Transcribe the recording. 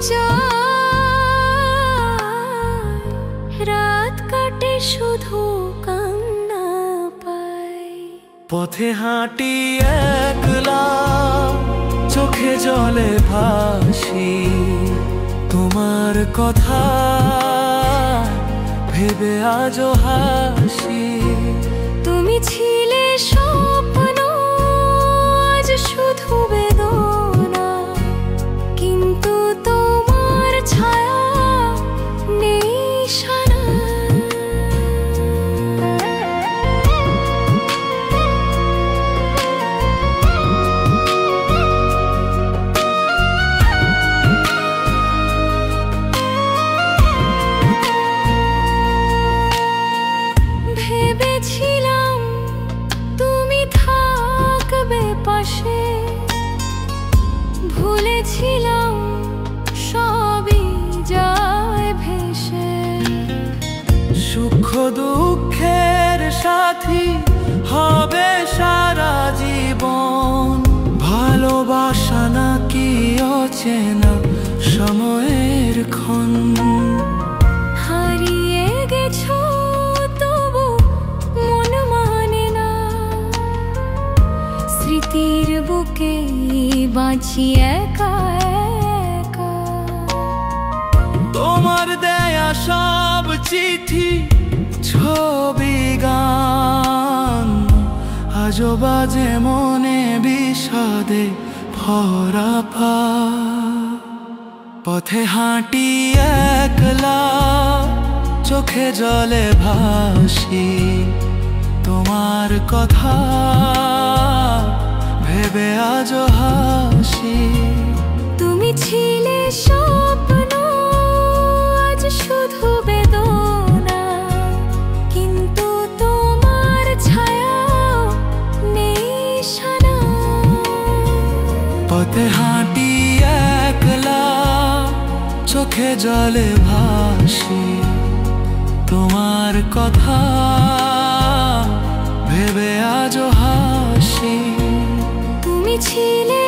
যায় রাত কাটে শুধু কান্না পাই। পথে হাঁটি একলা চোখে জলে ভাসি, তোমার কথা ভেবে আজও হাসি। তুমি ছিলে স্বপ্ন, আজ শুধু বেদনা, কিন্তু তোমার ছায়া নেই শানা। ভেবেছিলাম তুমি থাকবে পাশে, ভুলেছিলাম সবই যায় ভেসে। সুখ দুঃখের সাথী হবে সারা জীবন, ভালোবাসা নাকি অচেনা সময়ের ক্ষণ। হারিয়ে গেছো তবু মন মানে না, স্মৃতির বুকে বাঁচি একা একা। তোমার দেয়া সব চিঠি ছবি গান আজও বাজে মনে বিষাদে ভরা পা। পথে হাঁটি একলা চোখে জলে ভাসি, তোমার কথা ভেবে আজও হাসি। তুমি ছিলে স্বপ্ন, আজ শুধু বেদনা, কিন্তু তোমার ছায়া নেই শানা। পথে হাঁটি একলা চোখে জলে ভাসি, তোমার কথা ভেবে আজও হাসি। তুমি ছিলে